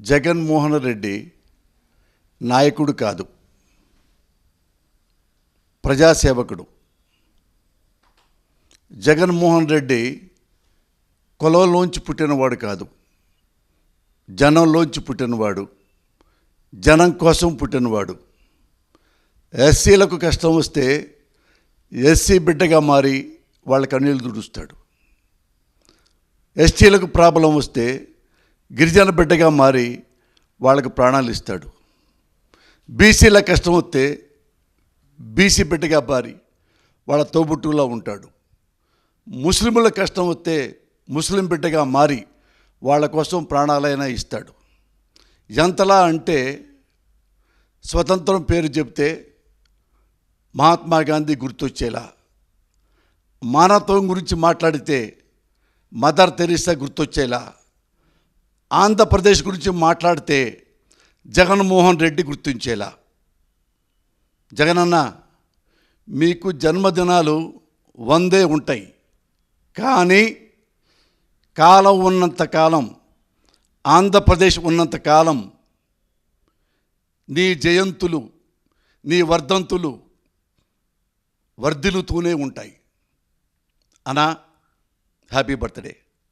జగన్మోహన్ రెడ్డి నాయకుడు కాదు, ప్రజాసేవకుడు. జగన్మోహన్ రెడ్డి కులంలోంచి పుట్టినవాడు కాదు, జనంలోంచి పుట్టినవాడు, జనం కోసం పుట్టినవాడు. ఎస్సీలకు కష్టం వస్తే ఎస్సీ బిడ్డగా మారి వాళ్ళ కన్నీళ్ళు తుడుస్తాడు. ఎస్టీలకు ప్రాబ్లం వస్తే గిరిజన బిడ్డగా మారి వాళ్ళకు ప్రాణాలు ఇస్తాడు. బీసీల కష్టం వస్తే బీసీ బిడ్డగా మారి వాళ్ళ తోబుట్టులో ఉంటాడు. ముస్లింల కష్టం వస్తే ముస్లిం బిడ్డగా మారి వాళ్ళ కోసం ప్రాణాలైనా ఇస్తాడు. ఎంతలా అంటే స్వతంత్రం పేరు చెప్తే మహాత్మా గాంధీ గుర్తొచ్చేలా, మానవత్వం గురించి మాట్లాడితే మదర్ తెరీసా గుర్తొచ్చేలా, ఆంధ్రప్రదేశ్ గురించి మాట్లాడితే జగన్మోహన్ రెడ్డి గుర్తించేలా. జగనన్న, మీకు జన్మదినాలు 100 ఉంటాయి, కానీ కాలం ఉన్నంతకాలం, ఆంధ్రప్రదేశ్ ఉన్నంతకాలం నీ జయంతులు, నీ వర్ధంతులు వర్ధిల్లుతూనే ఉంటాయి. అన్నా, హ్యాపీ బర్త్డే.